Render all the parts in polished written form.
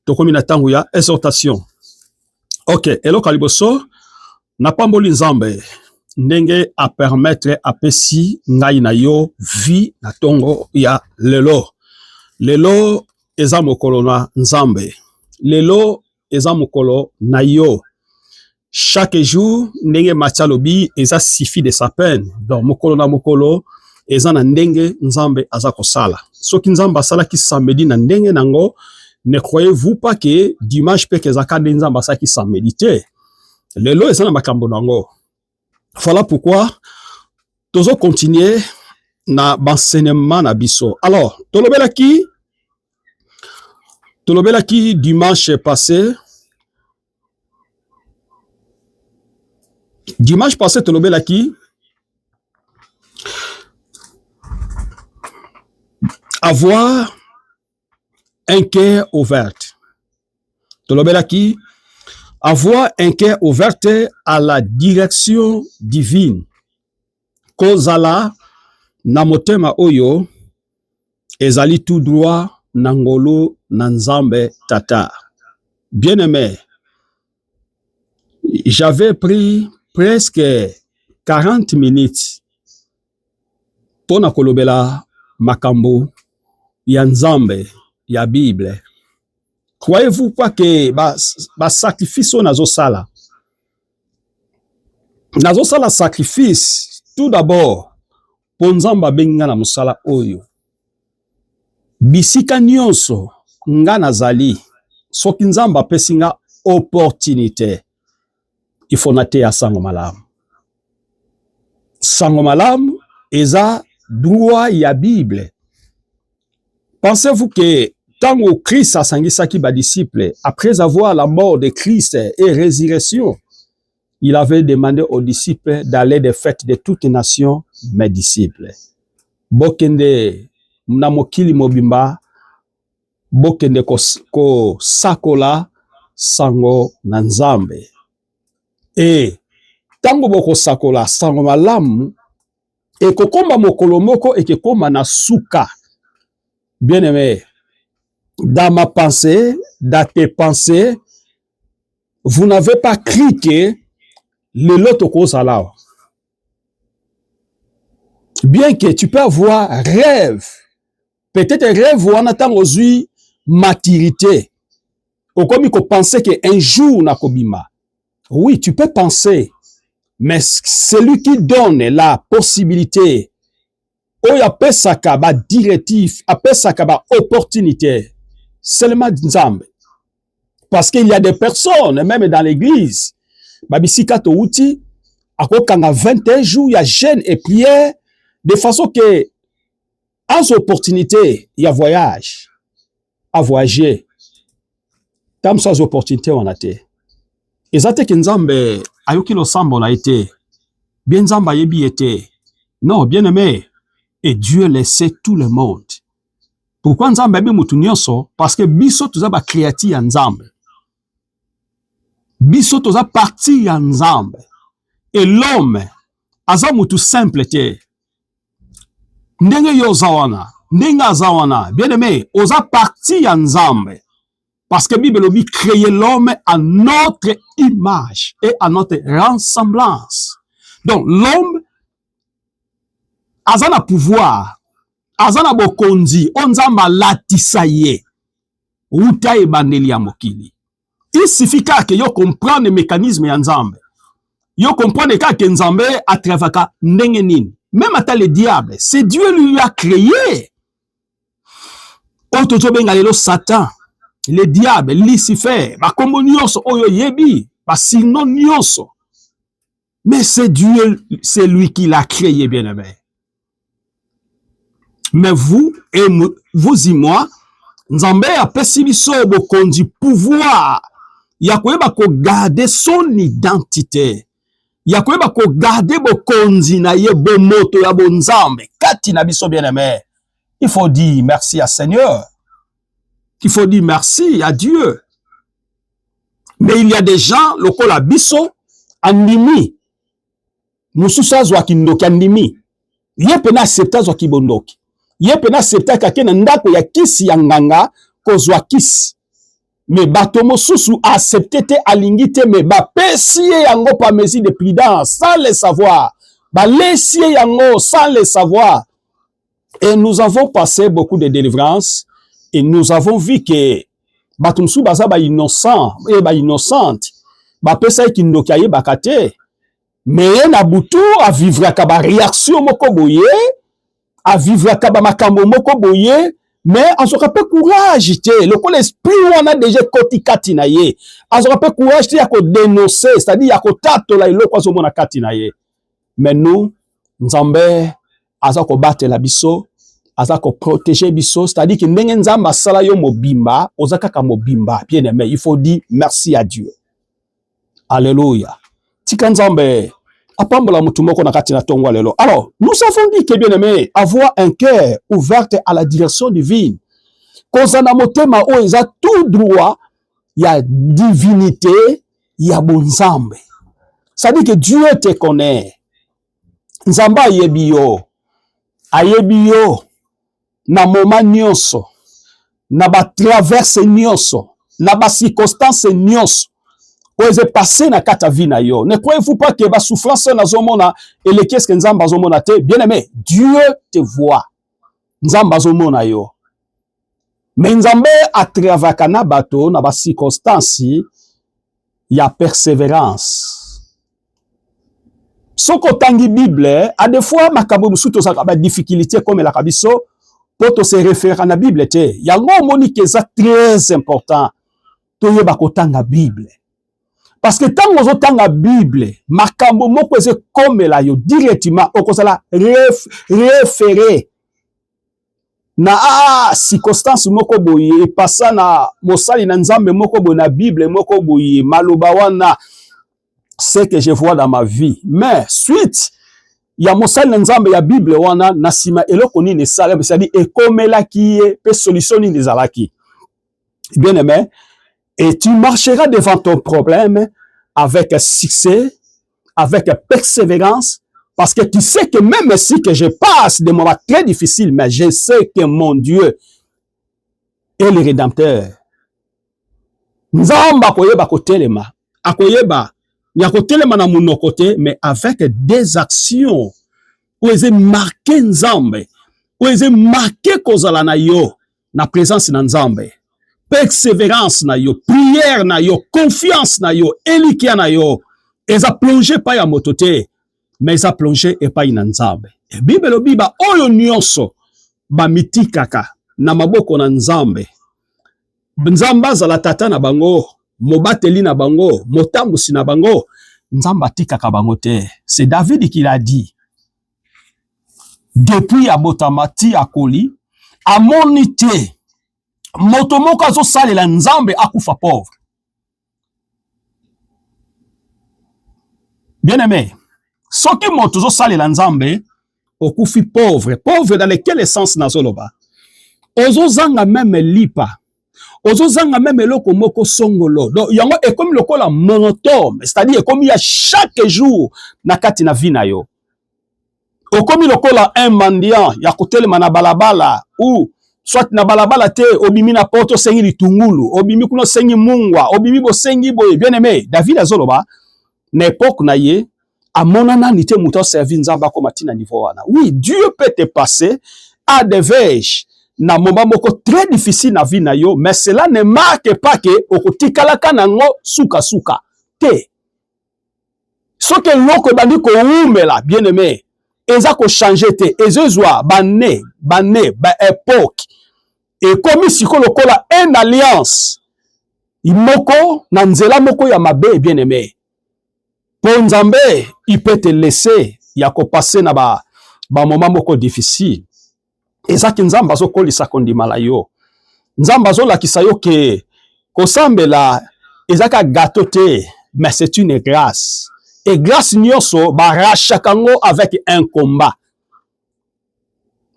tokomi na tango ya exhortation. Ok, eloko liboso na pamboli nzambe ndenge a permettre apesi ngai na yo vie na tongo ya lelo. Lelo eza mokolo na nzambe. Lelo eza mokolo na yo. Chaque jour ndenge Matthieu lobi eza suffit de sa peine. Donc mokolo na mokolo eza na ndenge nzambe aza kosala. Soki nzambe asala ki samedi na ndenge nango, ne croyez-vous pas que dimanche pe kezaka nzambe asala ki samedi te. Lelo eza na makambo nango. Voilà pourquoi tozo continuer na enseignement na biso. Alors, tolobelaki dimanche passé. Dimanche passé tolobelaki avoir un cœur ouvert. Tolobelaki avoir un cœur ouvert à la direction divine. Kozala na motema oyo ezali tout droit nangolo nanzambe tata. Bien-aimé, j'avais pris presque 40 minutes pour na kolobela makambo ya nzambe ya Bible. Croyez-vous pas que ba sacrifice nazo sala sacrifice tout d'abord pour nzamba benga na musala oyo bisika nyonso nga nazali soki nzamba pesinga opportunité il faut nater ya sango malamu eza droit ya Bible. Pensez-vous que tant que Christ a sangisaki ba disciples, après avoir la mort de Christ et résurrection, il avait demandé aux disciples d'aller de fêtes de toutes les nations, mes disciples. Bokende na mokili mobimba, bokende ko sakola sango na nzambe. Et tango boko sakola sango malamu, et kokomba mokolo moko et koma na suka. Bien-aimé, dans ma pensée, dans tes pensées, vous n'avez pas cru que le lot cause là. Bien que tu peux avoir rêve, peut-être rêve ou en attendant aujourd'hui maturité. Ou comme il faut penser qu'un jour na kobima. Oui, tu peux penser, mais celui qui donne la possibilité, ou appelle ça kaba directif, appelle ça kaba opportunité. Seulement Nzambe. Parce qu'il y a des personnes, même dans l'église, babisika to outi, ako kanga 21 jours, il y a jeûne et prière, de façon que, en opportunité, il y a voyage, à voyager. Tam sans opportunité, on a été. Et ça, c'est que Nzambe, ayoki lo sambo la été, bien Nzamba yebi été. Non, bien aimé, et Dieu laissait tout le monde. Pourquoi Nzambe aime mutu nyonso? Parce que biso toza ba créati ya Nzambe. Biso toza parti ya Nzambe. Et l'homme aza mutu simple te. Ndenge yo zawana, ndenge azawana, bien aimé, oza parti ya Nzambe. Parce que Bible lobi créer l'homme à notre image et à notre ressemblance. Donc l'homme aza na pouvoir, aza na bokonzi, onzamba latisa ye, uta e bandeli ya mokili. Il suffit que yo comprendre le mécanisme ya Nzambe. Yo comprendre que Nzambe a travaillé ndenge nini. Même à le diable, c'est Dieu lui a créé. Ototo benga lelo Satan, le diable, Lucifer, ba kombo nyonso oyo yebi, ba sinon nyonso. Mais c'est Dieu, c'est lui qui l'a créé, bien-aimé. Mais vous et moi, Nzambe a pesi biso bokonzi pouvoir ya koyeba ko garder son identité. Ya koyeba ko garder bokonzi na ye bomoto ya bonzambe kati na biso bien-aimé. Il faut dire merci à Seigneur. Il faut dire merci à Dieu. Mais il y a des gens lokola biso andimi. Mususa zwa kindoki andimi. Ye pena accepta zwa kibondoki. Ye pena accepta kake na ndako ya kisi ya nganga kozwa kisi. mais bato mosusu accepté te alingi te mais bapesi ye yango par mesure de prudence sans le savoir, balesi ye yango sans le savoir. Et nous avons passé beaucoup de délivrances et nous avons vu que bato mosusu baza ba innocent et ba innocente bapesa kindoki ayebaka te, mais ye na butu avivraka ba réaction moko boye, avivraka ba makambo moko boye, mais azoka pe courage te, lokola esprit wana déjà koti kati na ye, azoka pe courage te ya ko dénoncer, c'est-à-dire ya ko tatola eloko azomona kati na ye. Mais nous, Nzambe aza ko batela biso, aza ko protéger biso, c'est-à-dire que ndenge Nzambe asala yo mobimba, oza kaka mobimba, bien aimé, il faut dire merci à Dieu. Alléluia. Tika Nzambe apambola mutu moko na kati na tongo lelo. Alors, nous avons dit que bien aimé, avoir un cœur ouvert à la direction divine. Kozana motema o eza tout droit, ya divinité, ya bonzambe. Ça dit que Dieu te connaît. Nzamba ayebi yo na moment nyonso, na ba traverse nyonso, na ba circonstance nyonso. Oze passé na kata vie na yo. Ne croyez-vous pas que ba souffrance na zomona et le qu'est-ce que Nzamba zomona te? Bien aimé, Dieu te voit. Nzamba zomona yo. Mais Nzambe a travaillé na bato na ba circonstance ya persévérance. Soko tangi Bible, a des fois makambo musuto za ba difficulté comme la kabiso poto se référer à la Bible te. Yango moni que ça très important. Toyeba ko tanga Bible. Parce que tant que vous la Bible, makambo moko eze comme la yo directement okozala référé na circonstance moko boye passa na mosali na Nzambe moko boye na Bible moko boye maloba wana ce que je vois dans ma vie. Mais suite ya mosali na Nzambe ya Bible wana na sima eloko nini sala, c'est-à-dire ekomela ki pe solution ni ezalaki. Bien aimé, et tu marcheras devant ton problème avec succès, avec persévérance, parce que tu sais que même si que je passe des moments très difficiles, mais je sais que mon Dieu est le Rédempteur. Nzamba akoyeba kotelema, akoyeba ya kotelema na muno côté, mais avec des actions où ils marqué Nzambe, où ils marqué kozala na yo na présence na Nzambe. Persévérance na yo, prière na yo, confiance na yo, elikia na yo. Eza plongé pa ya motote, mais eza plongé e pa ina Nzambe. E Bible biba oyo nyonso ba mitikaka na maboko na Nzambe. Nzamba zala tata na bango, mobateli na bango, motambusi na bango, Nzamba tikaka bango te. C'est David qui l'a dit. Depuis abotamati akoli, amoni te moto moko azo salela Nzambe akufa pauvre. Bien aimé, soki moto zo salela Nzambe okufi pauvre, pauvre dans lequel sens nazoloba? Ozo zanga même lipa, ozo zanga même eloko moko songolo. Donc yango ekomi lokola monotone, c'est-à-dire ekomi ya chaque jour na kati na vie na yo. Okomi lokola un mendiant ya kotelema na balabala ou soit na balabala te obimi na poto sengi litungulu, obimi kuno sengi mungwa, obimi bo sengi boye. Bien aimé, David azoloba na époque na ye amonana nite muto servi Nzamba ko matina niveau wana. Oui, Dieu peut te passer à des verges na moment moko très difficile na vie na yo, mais cela ne marque pas que okotikalaka nango suka suka te. Soki loko bandi ko umela, bien aimé, eza ko changer te, ezozwa ba époque et comme siko lokola une alliance moko na nzela moko ya mabe. Bien aimé, pour Nzambe il peut te laisser ya ko passer na ba moment moko difficile. Eza ki Nzamba azo kolisa kondimala yo, Nzamba azo lakisa yo ke kosambela eza ka gâteau te, mais c'est une grâce. Et grâce nyonso barachakango avec un combat,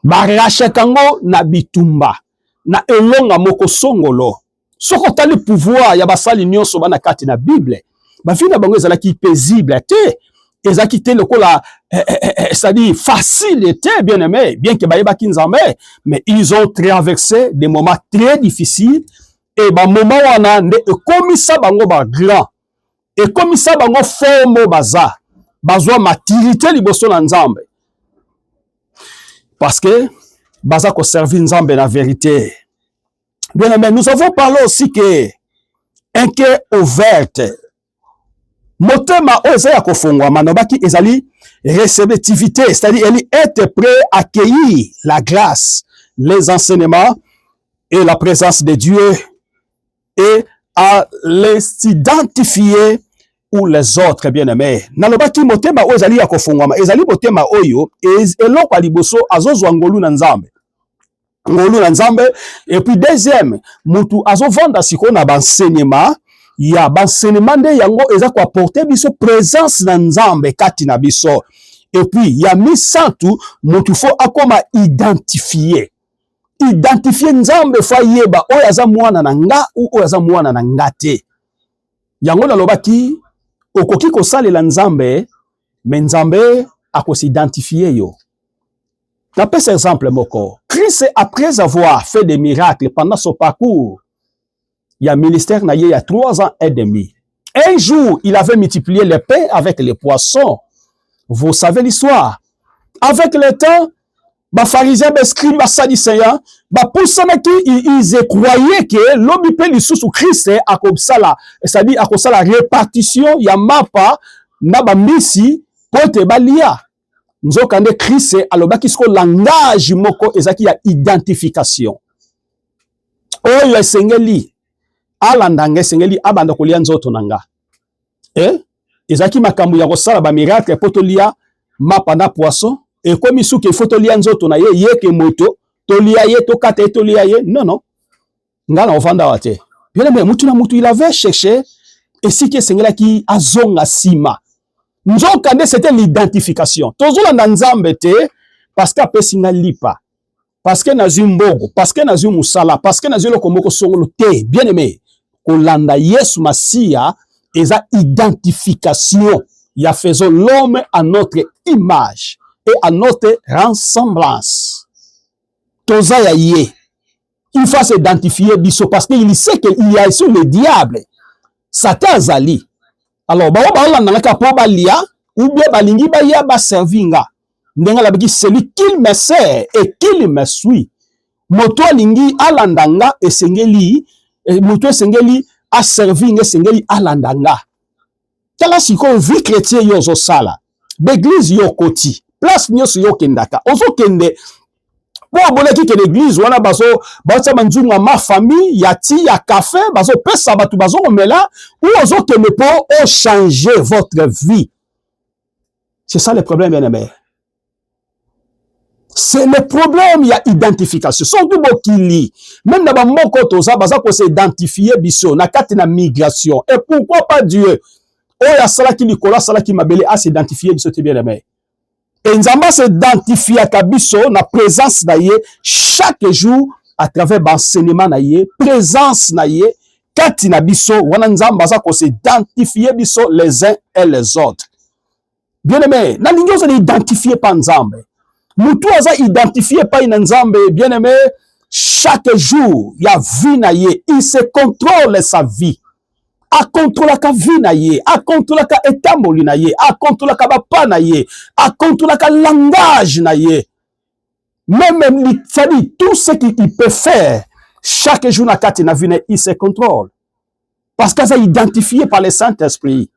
barachakango na bitumba na elonga moko songolo. Soko tali pouvoir ya basali nyonso bana kati na Bible, ba fina bango ezalaki paisible te, ezalaki te lokola c'est-à-dire facile te, bien aimé, bien que bayebaki Nzambe, mais ils ont traversé des moments très difficiles et ba moment wana nde ekomisa bango ba grand ekomisa bango forme baza bazwa maturité liboso na Nzambe parce que baza ko servir Nzambe na vérité. Bien aimé, nous avons parlé aussi que un cœur ouverte motema oza ya kofungwama nobaki ezali réceptivité, c'est-à-dire être prêt à accueillir la grâce, les enseignements et la présence de Dieu et à les identifier ou les autres bien-aimés. Nalobaki motema oyo ezali ya kofungwama ezali motema oyo eloko ya liboso azozwa ngolu na Nzambe. Ngolu na Nzambe. Et puis deuxième, mutu azovanda siko na banseignement ya banseignement nde yango eza ko apporter biso présence na Nzambe kati na biso. Et puis ya misantu mutu fo akoma identifier Nzambe fa yeba oyo aza mwana na nga ou oyo aza mwana na nga te. Yango nalobaki okoki kosalela Nzambe mais Nzambe akosidentifier yo. Napesa exemple moko. Christ après avoir fait des miracles pendant son parcours, il y a ministère na il y a 3 ans et demi. Un jour, il avait multiplié les pains avec les poissons. Vous savez l'histoire. Avec le temps, les pharisiens, les scribes, les sadducéens, ils croyaient que l'homme peut sous Christ a comme ça là, c'est-à-dire a comme ça la répartition, il y a mapa, na ba misi, pote balia. Nzokande Christ alobaki sko langage moko ezaki ya identification. Oyo esengeli alandanga esengeli abanda kolia nzoto nanga. Ezaki makambo ya kosala ba miracle potolia mapa na poisson et comme isuke fotolia nzoto na ye yeke moto tolia ye tokata tolia ye non ngana ofanda wate. Bien mais mutu na mutu il avait cherché et si que esengela ki azonga sima. Nzokande c'était l'identification. Tozola na Nzambe te parce que apesinga lipa. Parce que nazu mbogo, parce que nazu musala, parce que nazu lokomoko songolo te. Bien aimé, kolanda Yesu Masia eza identification. Ya faisons l'homme à notre image et à notre ressemblance. Toza ya ye. Il faut s'identifier biso parce qu'il sait qu'il y a sur le diable. Satan zali. Alors, ou bien balingi ba ya ba servinga. Ndenga la biki celui qu'il me sert et qu'il me suit. Moto alingi alandanga esengeli, moto esengeli a servinga esengeli alandanga. Tala siko vie chrétien yo zo sala. L'église yo koti. Place nyoso yo kendaka. Ozo kende. Bon, boleki que l'église wana bazo baza manzunga ma famille yati ya café bazo pesa batu bazo mela ou ozo kende pour changer votre vie. C'est ça le problème bien aimé. C'est le problème, il y a identification. Surtout bokili. Même dans moko toza baza ko s'identifier biso na kati na migration. Et pourquoi pas Dieu? Oya sala ki likola sala ki mabele a s'identifier biso te bien aimé. Et Nzamba s'identifie à Kabiso, na présence naïe, chaque jour, à travers l'enseignement naïe, présence naïe, kati na biso, wana Nzamba za ko s'identifier biso les uns et les autres. Bien aimé, na lingo za identifier pas Nzambe. Mutu aza identifier pas Nzambe, bien aimé, chaque jour, il y a vie naïe, il se contrôle sa vie. A contrôler ka vie na ye, a contrôler ka etamboli na ye, a contrôler ka bapa na ye, a contrôler ka langage na ye. Même ça dit tout ce qu'il peut faire chaque jour na kati na vie na il se contrôle. Parce que ça identifié par le Saint-Esprit.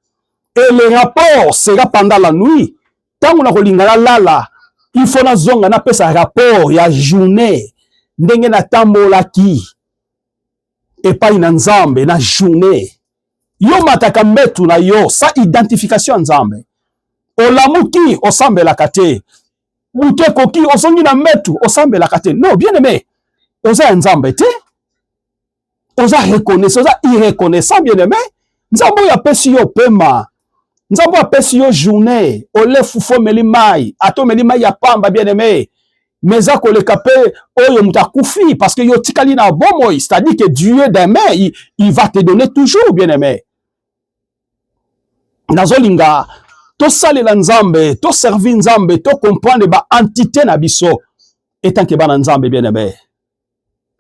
Et le rapport sera pendant la nuit. Tant on a kolingala lala, il faut na zonga na pesa rapport ya journée. Ndenge na tambola ki. Et pas une Nzambe na journée. Yo mataka mbetu na yo sa identification Nzambe. Olamuki osambe la kate. Mute koki osongi na mbetu osambe la kate. Non, bien aimé. Oza Nzambe te. Oza reconnaissant, oza irreconnaissant bien aimé. Nzambe ya pesi yo pema. Nzambe ya pesi yo journée. Ole fufo melimai. Ato melimai ya pamba bien aimé. Meza koleka pe oyo mutakufi parce que yo tikali na bomo, c'est-à-dire que Dieu demain il va te donner toujours bien aimé. Nazolinga to salela Nzambe, to servir Nzambe, to comprendre ba entité na biso etant que bana Nzambe bien aimé.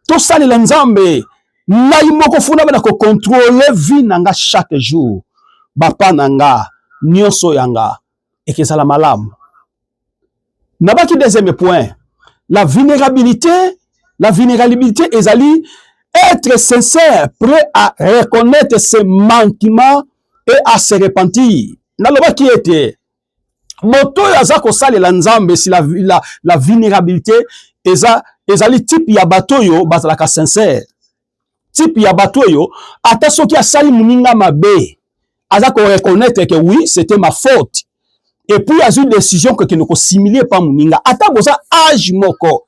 To salela Nzambe ngai moko funa bana ko contrôler vie nanga chaque jour bapa nanga nyonso yanga ekezala malamu. Nabaki deuxième point, la vulnérabilité ezali être sincère, prêt à reconnaître ses manquements et à se repentir. Nalobaki ete moto aza ko salela nzambe si la vulnérabilité ezali type ya bato yo bazalaka sincère. Type ya bato yo ata soki asali muninga mabe aza ko reconnaître que oui, c'était ma faute. Et puis azu décision que ne ko similer pa muninga ata boza âge moko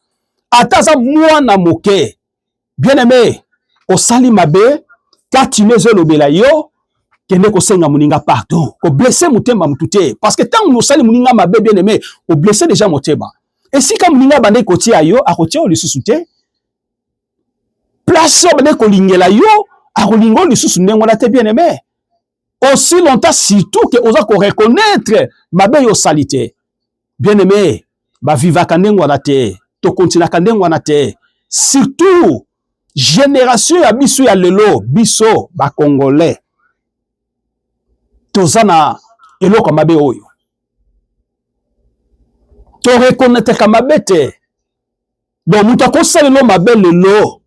ata za mwana moke. Bien aimé, osali mabe katine zolobela yo kende ko senga muninga pardon, ko blesser mutema mutute parce que tant osali muninga mabe bien aimé, o blesser déjà motema. Et si comme muninga bande ko tia yo akotia o lisusu te, place bande ko lingela yo akolingo lisusu ndengo na te bien aimé. Aussi longtemps surtout que oza ko reconnaître mabe yo salite. Bien aimé, ba vivaka ndengo na te, to continue ka ndengo na te. Surtout génération ya biso ya lelo, biso ba congolais. Tozana eloko mabe oyo. To reconnaître ka mabe te. Donc muta ko salelo mabe lelo.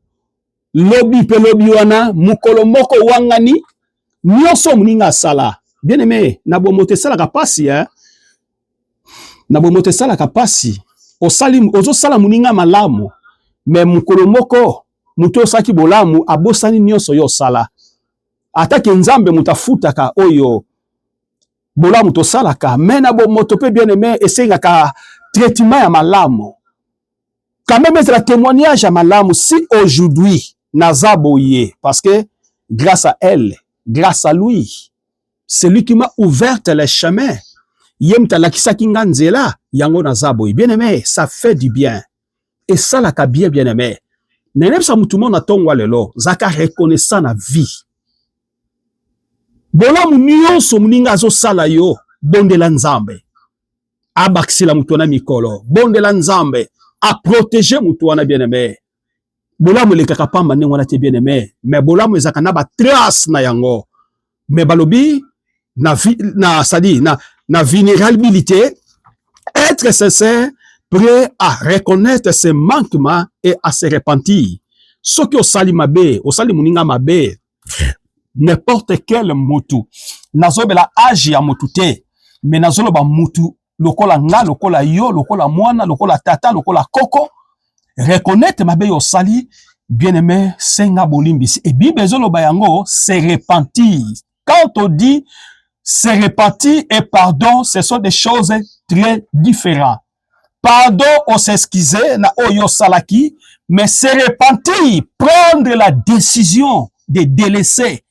Lobi pe lobi wana mukolo moko wangani nyonso muninga sala. Bien aimé, na bomote sala kapasi hein. Na bomote sala kapasi. Osali ozo sala muninga malamu. Mais mukolo moko muto saki bolamu abosani nyonso yo sala. Atake nzambe mutafutaka oyo bolamu to salaka. Mais na bomoto pe bien aimé esenga ka traitement ya malamu. Quand même c'est la témoignage à malamu si aujourd'hui nazaboye parce que grâce à elle, grâce à lui, c'est lui qui m'a ouvert les chemins. Yemta la kisaki nganzela yango nazaboye. Bien aimé, ça fait du bien. Et ça la ka bien aimé. Nenep sa mutumo na tongwa lelo, zaka reconnaissant na vie. Bolamu nyonso muninga zo sala yo, bondela nzambe. Abaksila mutwana mikolo, bondela nzambe. A protéger mutuana bien aimé. Bolamu le kakapamba ndengo na te bien aimé, mais bolamu ezaka na ba trace na yango. Mais balobi na vulnérabilité, être sincère, prêt à reconnaître ses manquements et à se repentir. Ce qui osali mabe, osali muninga mabe, n'importe quel mutu. Nazobela âge ya mutu te, mais nazoloba mutu lokola nga, lokola yo, lokola mwana, lokola tata, lokola koko. Reconnaître mabe osali, bien aimé, senga bolimbisi. Et Bible ezoloba yango, se repentir. Quand on dit se repentir et pardon, ce sont des choses très différentes. Pardon, on s'excuser, na oyo salaki, mais se repentir, prendre la décision de délaisser.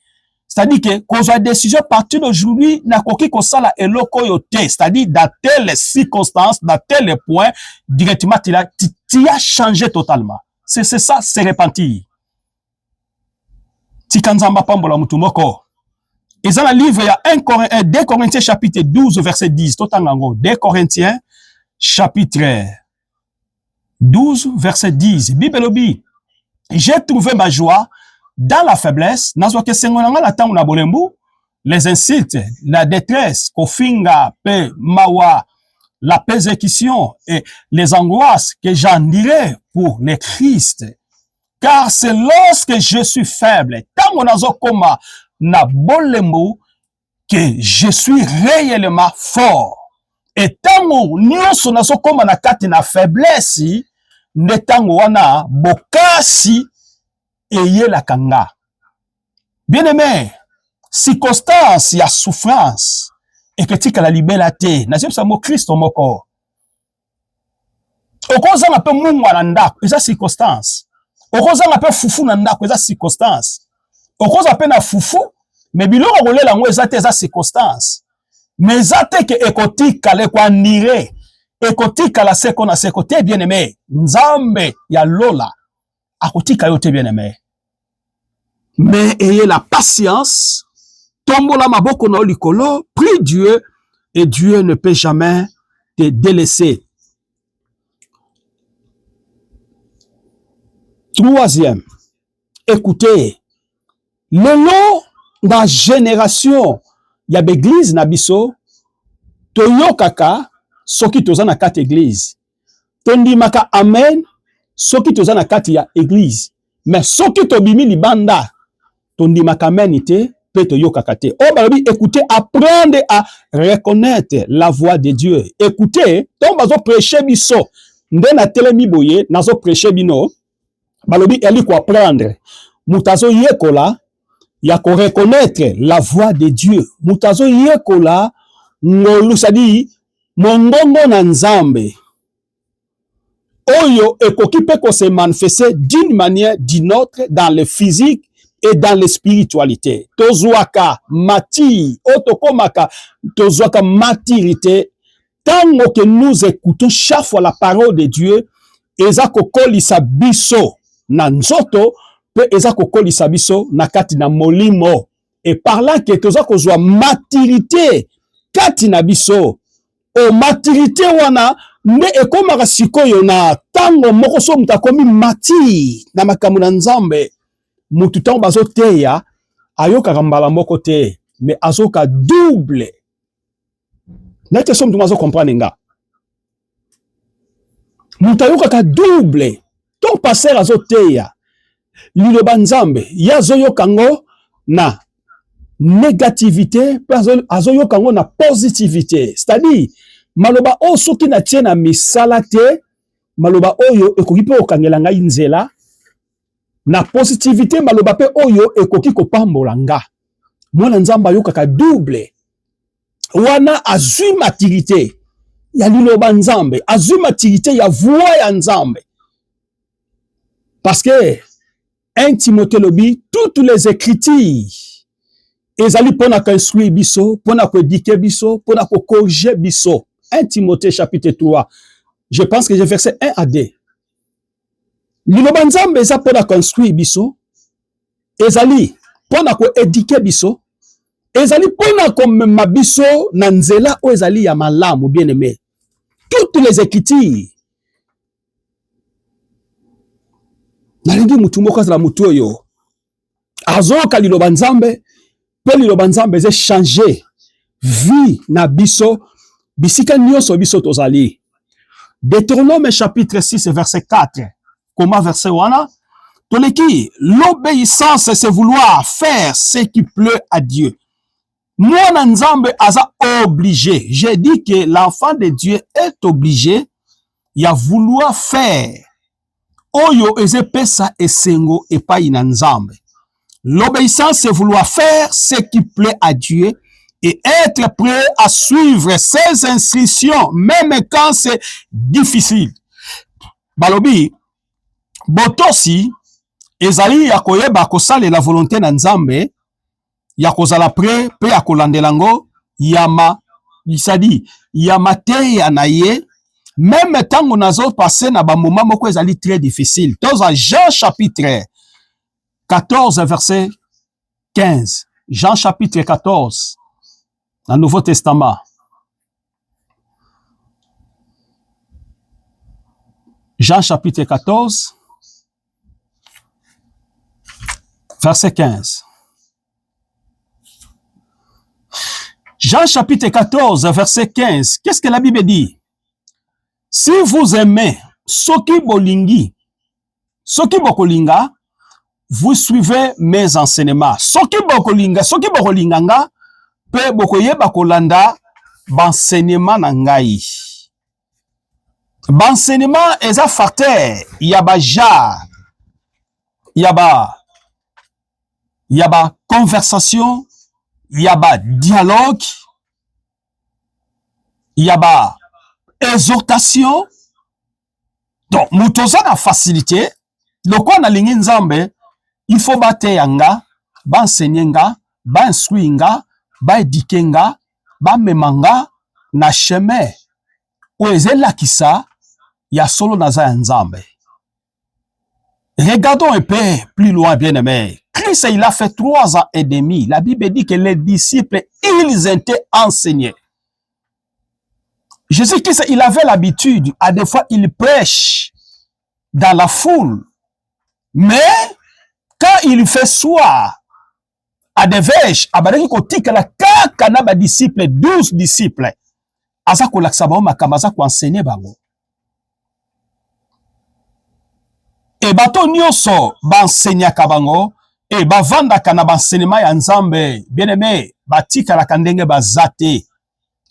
C'est-à-dire que quand on a décision à partir d'aujourd'hui, na koki ko sala eloko yote, c'est-à-dire dans telle circonstance, dans tel point, directement tu as changé totalement. C'est ça, se repentir. Tikanzamba pambola mutumoko. Et dans le livre, il y a 2 Corinthiens chapitre 12, verset 10. 2 Corinthiens chapitre 12, verset 10. Bible obi. J'ai trouvé ma joie dans la faiblesse. Les insultes, la détresse, kofinga, pe, mawa, la persécution et les angoisses que j'endurais pour le Christ. Car c'est lorsque je suis faible, tant on koma na bolembo, que je suis réellement fort. Et tant nyonso nazo koma na kati na faiblesse, ne tango wana bokasi eye la kanga. Bien aimé, circonstance ya souffrance et que tika la liberté. Na jemsa mo Christ moko. Okoza na pe mungu na ndako, eza circonstance. Okoza na pe fufu na ndako, eza circonstance. Okoza pe na fufu, mais biloko kolela ngo eza te eza circonstance. Mais eza te ke ekotika le kwa nire. Ekotika la seko na seko te bien aimé. Nzambe ya lola. Akotika yo te bien aimé. Mais ayez la patience. Tombola maboko na likolo. Prie Dieu. Et Dieu ne peut jamais te délaisser. Troisième. Écoutez, lelo dans génération ya l'église na biso toyokaka soki toza na kati église. Tondimaka amen soki toza na kati ya église. Mais soki tobimi libanda tondimaka amen te pe toyokaka te. Oh balobi écoutez, apprendre à reconnaître la voix de Dieu. Écoutez, ton bazo prêcher biso nde na telemi boye nazo prêcher bino balobi eli ko apprendre. Mutazo yekola ya ko reconnaître la voix de Dieu. Mutazo yekola ngolu sadi mongongo na nzambe. Oyo ekoki pe ko se manifester d'une manière d'une autre dans le physique et dans la spiritualité. Tozuaka mati, otokomaka tozuaka maturité. Tant que nous écoutons chaque fois la parole de Dieu, eza kokolisa biso na nzoto pe eza kokolisa biso na kati na molimo. Et par là que toza kozwa maturité kati na biso. O maturité wana nde ekomaka sikoyo na tango moko so mutakomi mati na makambo na nzambe. Mutu tango bazo teya ayokaka mbala moko te mais azoka double. Nete so mutu mazo comprendre nga. Mutu ayokaka double. Ton passer azo teya liloba nzambe yazo yokango na négativité azo yokango na positivité. C'est-à-dire maloba o soki na tie na misala te maloba oyo ekoki pe okangela ngai nzela na positivité maloba pe oyo ekoki kopambola nga. Mwana nzamba yokaka double. Wana azui maturité ya liloba nzambe, azui maturité ya voix ya nzambe. Parce que 1 Timothée lobi toutes les écritures ezali pona ko instruire biso, pona ko éduquer biso, pona ko corriger biso. 1 Timothée chapitre 3. Je pense que j'ai verset 1 à 2. Liloba nzambe eza pona ko instruire biso, ezali pona ko éduquer biso, ezali pona ko mema biso na nzela o ezali ya malamu bien-aimé. Toutes les écritures. Nalingi mutu moko azala mutu oyo azoka liloba nzambe pe liloba nzambe eze changer vie na biso bisika nyonso biso tozali. Deutéronome chapitre 6 verset 4. Comment verset wana? Toleki, l'obéissance c'est vouloir faire ce qui plaît à Dieu. Mwana nzambe aza obligé. J'ai dit que l'enfant de Dieu est obligé ya vouloir faire oyo eze pesa esengo epai na nzambe. L'obéissance c'est vouloir faire ce qui plaît à Dieu et être prêt à suivre ses instructions même quand c'est difficile. Balobi botosi ezali ya koyeba kosala la volonté na nzambe ya kozala prêt pe ya kolandela ngo yama isadi yama te na ye même tango nazo passer na ba moment moko ezali très difficile. Dans Jean chapitre 14 verset 15. Jean chapitre 14 dans le Nouveau Testament. Jean chapitre 14 verset 15. Jean chapitre 14 verset 15. Qu'est-ce que la Bible dit? Si vous aimez soki bolingi, soki bokolinga, vous suivez mes enseignements. Soki bokolinga, soki bokolinganga, pe bokoyeba kolanda banseignement na ngai. Banseignement eza facteur, yaba ja, yaba conversation, yaba dialogue, yaba exhortation. Donc, mutoza na facilité, loko na lingi nzambe, il faut bate yanga, ba enseigner ba instruire ba éduquer ba memanga na chemin. Ou ezela kisa ya solo na za nzambe. Regardons un peu plus loin, bien-aimé. Christ, il a fait 3 ans et demi. La Bible dit que les disciples, ils étaient enseignés. Jésus-Christ, il avait l'habitude, à des fois, il prêche dans la foule. Mais, Quand il fait soir, à des verges, abadaki kotika la kaka na ba disciples, 12 disciples. Aza kolakisa bango makambo, aza koenseigner bango. Et bato nyonso baenseignaka bango, et bavandaka na baenseignement ya Nzambe, bien aimé, batikalaka ndenge baza te.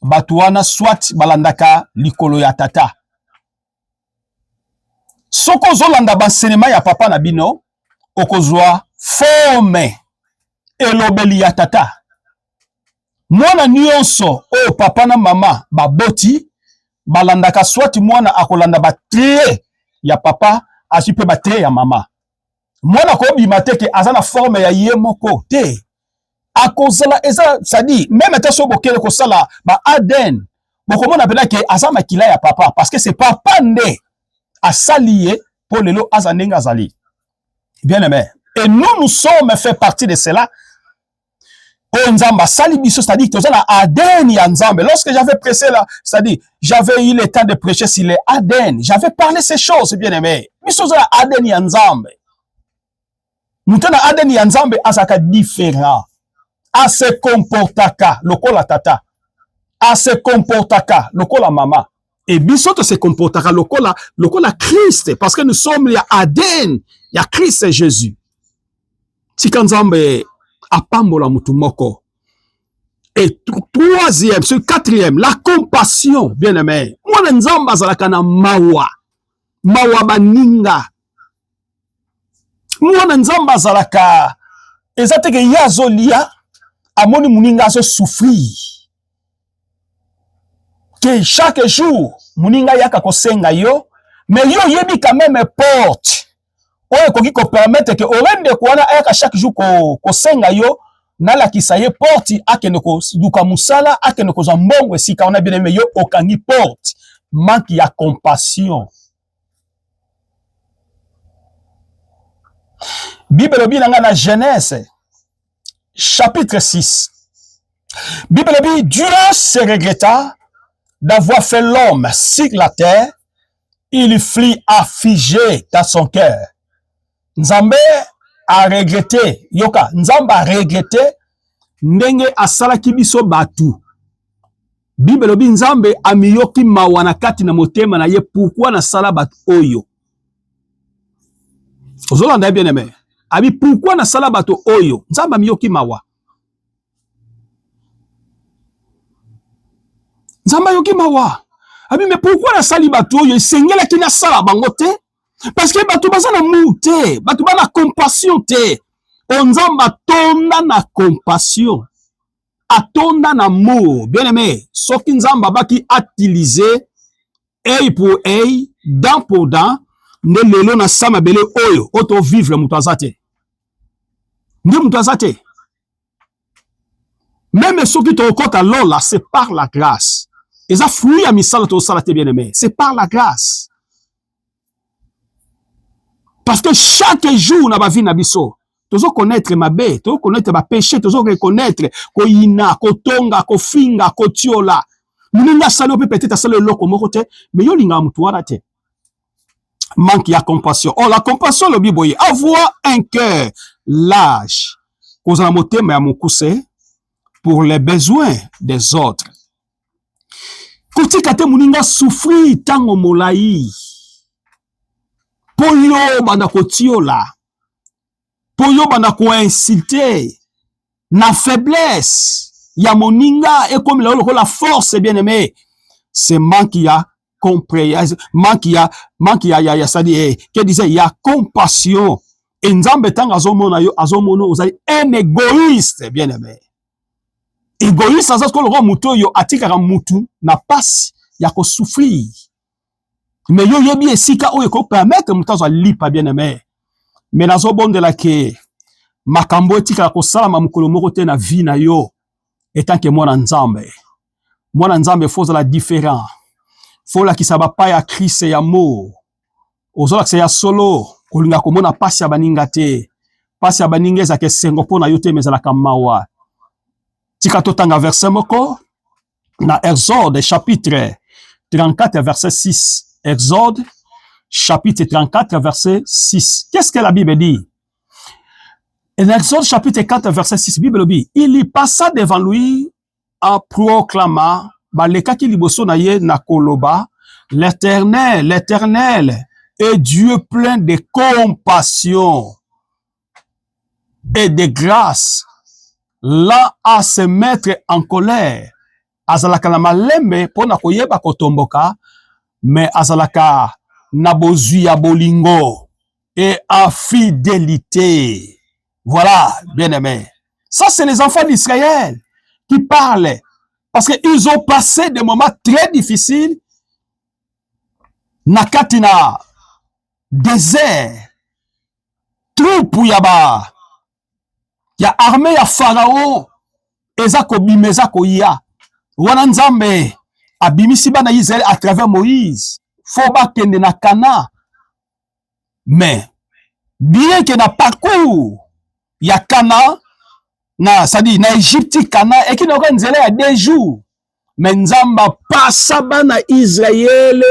Bato wana soit balandaka likolo ya tata. Soko ozolanda baenseignement ya papa na bino, okozwa forme elobeli ya tata. Mwana nyonso oyo papa na mama baboti, balandaka soit mwana akolanda batrie ya papa, asi pe batrie ya mama. Mwana ko bima te ke aza na forme ya ye moko te. Akozala eza sadi même te so bokele ko sala ba ADN. Bokomona pena ke aza makila ya papa parce que c'est papa nde asalié pour lelo azanenga azali. Bien aimé. Et nous sommes fait partie de cela. C'est-à-dire que lorsque j'avais pressé là, c'est-à-dire j'avais eu le temps de prêcher sur les ADN, j'avais parlé ces choses, bien aimé. Mais ce sont ADN Yanzambe. Nous avons ADN Yanzambe azaka différent. A se comportaka lokola tata, a se comportaka lokola mama. Et bisoto se comportaka lokola Christ, parce que nous sommes les ADN, il y a Christ et Jésus. Tikanzambe apambola mutu moko. Et troisième, ce quatrième, la compassion, bien aimé. Mwana nzamba azalaka na mawa baninga. Mwana nzamba azalaka ezateke yazolia amoni muninga azo souffrir. Que chaque jour muninga yaka kosenga yo, mais yo yebi quand même porte. Oye koki ko permettre que orende kwana ayaka chaque jour ko senga yo nala kisaye porte akene ko duka musala akene ko zambongo esika on a bien aimé yo okangi porte, manque ya compassion. Bible bi nanga na Genèse chapitre 6. Bible bi Dieu se regretta d'avoir fait l'homme sur la terre, il fut affligé dans son cœur. Nzambe a regretté, yoka, Nzambe a regretté ndenge asalaki biso batu. Bible bi Nzambe amiyoki mawana kati na motema na ye pourquoi na sala batu oyo. Ozolanda bien aimé. Abi pourquoi na sala batu oyo? Nzambe amiyoki mawa. Nzambe amiyoki mawa. Abi mais pourquoi na sali batu oyo? Sengela ki na sala bango te? Parce que batu baza na mute, batu ba na compassion te. Nzambe atonda na compassion, atonda na amour. Bien aimé, soki Nzambe baki utiliser œil pour œil, dent pour dent, ne lelo na sama bele oyo, auto vivre mutu azate. Ndi mutu azate. Même soki to okota lola, c'est par la grâce. Et ça fruit à misala to salate bien aimé, c'est par la grâce. Parce que chaque jour na ba vie na biso, tozo connaître ma bé, tozo connaître ma péché, tozo reconnaître ko ina, ko tonga, ko finga, ko tiola. Muninga salo peut-être salo loko moko te, mais yo linga mutu wana te. Manque ya compassion. Oh, la compassion le biboye, avoir un cœur large, kozala motema ya mokuse pour les besoins des autres. Kotika te muninga souffrir tango molai. Po yo banda kotiola, po yo banda ko inciter na faiblesse ya moninga et comme la force bien aimé, c'est manque ya compréhension, manque ya ça dit que disait ya compassion. Et Nzambe tanga azomona yo azomono ozali un égoïste bien aimé. Égoïste ça ko le muto yo atikaka mutu na passe ya ko souffrir. Mais yo yebi esika oyo ko permettre mutazo lipa bien aimé. Mais nazo bonde la ke makambo etika ko sala mamukolo moko te na vie na yo etant que mwana Nzambe. Mwana Nzambe faut la différent. Faut la ki saba pa ya Christ ya amour. Ozola que ya solo kolinga komona pasi ya baninga te. Pasi ya baninga eza ke sengo pona yo te mezala kamawa. Tika totanga verset moko na Exode chapitre 34 verset 6. Exode, chapitre 34, verset 6. Qu'est-ce que la Bible dit? En Exode chapitre 4, verset 6, Bible dit, il y passa devant lui en proclamant, baleka ki liboso na ye na koloba, l'Éternel, l'Éternel est Dieu plein de compassion et de grâce, là à se mettre en colère. Azalaka na malembe pona koyeba kotomboka, mais azalaka na bozwi ya bolingo et en fidélité. Voilà, bien-aimés. Ça, c'est les enfants d'Israël qui parlent. Parce qu'ils ont passé des moments très difficiles. Nakatina, désert, troupe yaba. Ya armée ya Pharaon. Ezako bime, ezako ya. Wana nzambe, abimisi bana Israël à travers Moïse. Foba kende na Kana. Mais, bien que na parcours, ya Kana, ça dit, na Égypte, Kana, et qui n'aura nzela ya 2 jours. Mais nzamba passa bana Israël,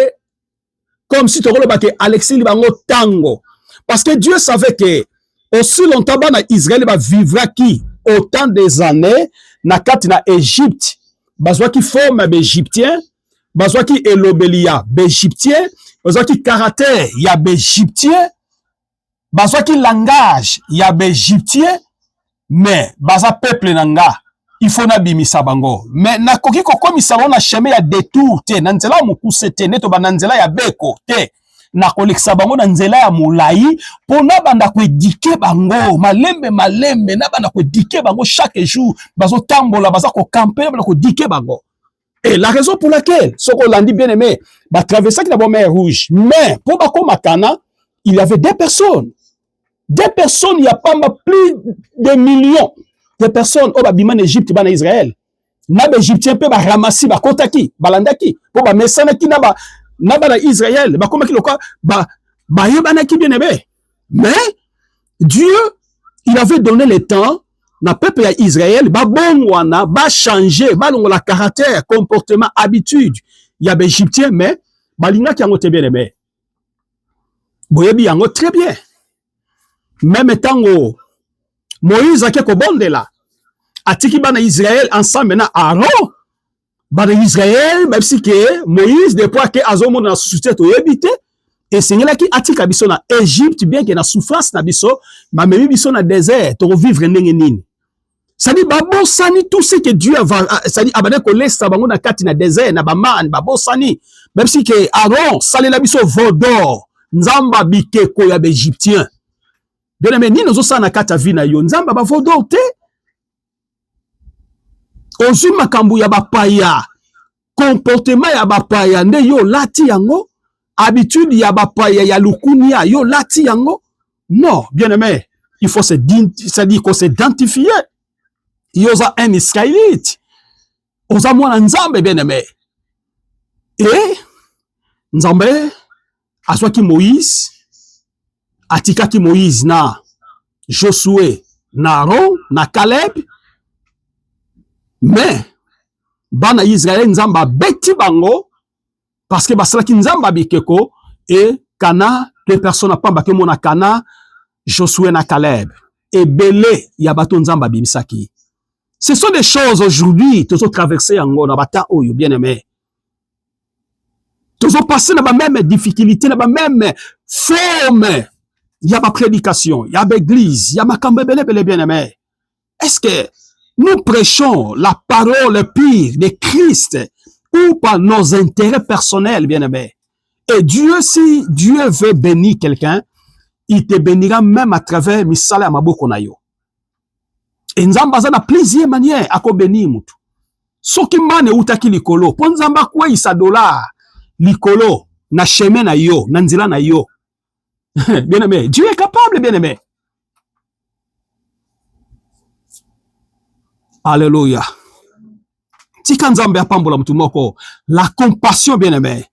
comme si tu relèves Alexis Libango Tango. Parce que Dieu savait que, aussi longtemps bana Israël va vivre qui, autant des années, na kati na Égypte, bazwa qui forme bégyptien, bazwa qui elobelia bégyptien, bazwa qui caractère ya bégyptien, bazwa qui langage ya bégyptien, mais baza peuple nanga, il faut na bimisa bango. Mais na koki kokomisa bango na chemin ya détour te, na nzela mukuse te, neto ba na nzela ya beko te. Na kolekisa bango na nzela ya mulai, pona banda koedike bango, malembe malembe, na banda koedike bango chaque jour, bazo tambola, baza ko camper, banda koedike bango. Et la raison pour laquelle, ce qu'on l'a dit bien aimé, bah traverser la mer rouge. Mais pour Bako Makana, il y avait 2 personnes. 2 personnes, il n'y a pas plus de millions de personnes au Babiman Égypte, en Israël. Naba Égyptien peut ramasser, kotaki, balandaki, pour ba mesanaki naba na Israël, ba komaki loka, ba yobanaki bien aimé. Mais Dieu, il avait donné le temps na peuple ya Israël, ba bongwana, ba changer, ba longola caractère, comportement, habitude. Il y a des Égyptiens, mais balinga ki yango te bien aimé. Boyebi yango très bien. Même tango Moïse a quelque bonde là. Atiki bana Israël ensemble na Aaron. Bana Israël, même si que Moïse depuis que azomo na société to yebite et Seigneur qui atika biso na Égypte bien que na souffrance na biso, ma memi biso na désert to vivre ndenge nini. Ça dit babo sani tout ce que Dieu va ça dit abane ko lesa bango na kati na désert na ba man babo sani même si que Aaron salela biso vodor nzamba bikeko ya Égyptien. Bien aimé, ni nous sommes na kata vina yo nzamba ba vodor te. Ozui makambu ya bapaya, comportement ya bapaya nde yo lati yango, habitude ya bapaya ya lukunia yo lati yango. Non, bien aimé, il faut se dire qu'on s'identifier. Yoza un Israélite. Oza mwana nzambe bien aimé. Et nzambe aswaki Moïse, atikaki Moïse na Josué, na Aaron, na Caleb. Mais bana Israël nzamba beti bango parce que basalaki nzamba bikeko et Kana 2 personnes pamba ke mona Kana Josué na Caleb et belé ya bato nzamba bimisaki. Ce sont des choses aujourd'hui tous traversé yango na bata oyo bien aimé. Tous passé na ba même difficulté na ba même forme ya ba prédication, ya ba église, ya makambe belé bien aimé. Est-ce que nous prêchons la parole pure de Christ ou par nos intérêts personnels, bien-aimés? Et Dieu, si Dieu veut bénir quelqu'un, il te bénira même à travers misala maboko na yo. Et nzamba za na plusieurs manières à ko bénir mutu. Soki mane utaki likolo, po nzamba kwa isa dollar likolo na chemin na yo, na nzila na yo. Bien-aimé, Dieu est capable, bien-aimé. Alléluia. Tika nzambe apambola mutu moko. La compassion, bien-aimé.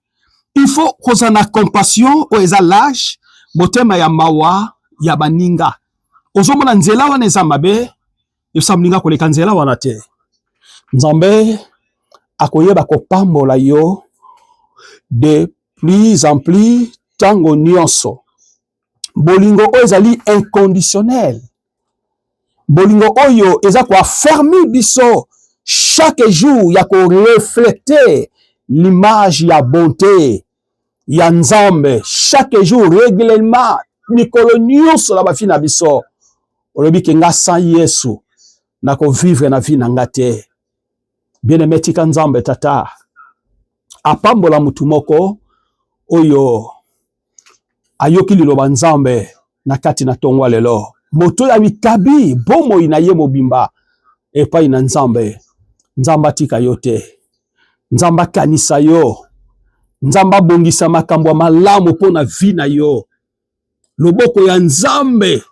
Il faut qu'on ait la compassion au ezalage, motema ya mawa, ya baninga. Ozomona nzela wana ezamabe, yosamninga koleka nzela wana te. Nzambe akoyeba kopambola yo de plus en plus tango nyonso. Bolingo o ezali inconditionnel. bolingo oyo eza ko affermi biso chaque jour ya ko refléter l'image ya bonté ya Nzambe chaque jour régulièrement mikolo nyonso na bafi na biso olobi ke nga sans Yesu na ko vivre na vie na nga te. Bien-aimé tika Nzambe tata apambola mutu moko oyo ayoki liloba Nzambe na kati na tongwa lelo moto ya mikabi bomoi na ye mobimba epai na Nzambe. Nzambe atika yo te, Nzambe akanisa yo, Nzambe abongisa makambo ya malamu mpo na vi na yo. Loboko ya Nzambe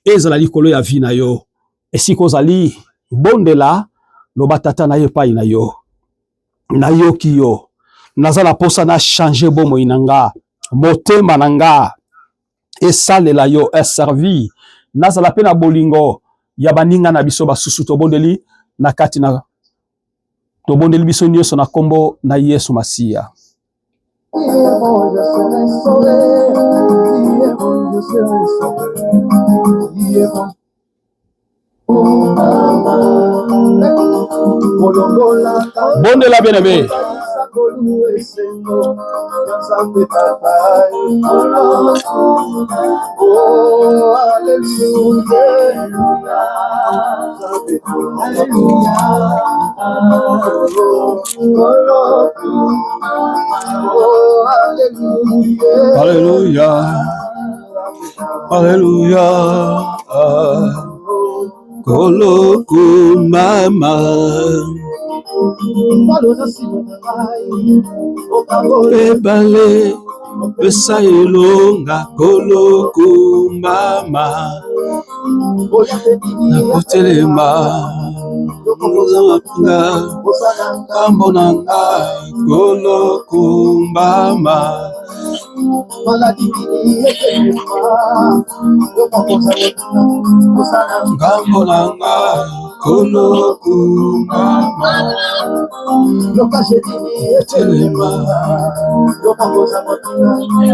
ezala likolo ya vi na yo. Esika ozali bondela loba tata na ye epai na yo. Nayoki yo, nazala posa na changer bomoi na nga, motema na nga esalela yo, eservi nazala pe na bolingo ya baninga na biso basusu tobondeli na kati na tobondeli biso nyonso na kombo na Yesu Masiya. Bondela bien-aimé. Alléluia. Alléluia. Koloku mama ebale pesa elonga koloku mama nakotelema nga kambonanga koloku mama ngambo nanga koloku mama telema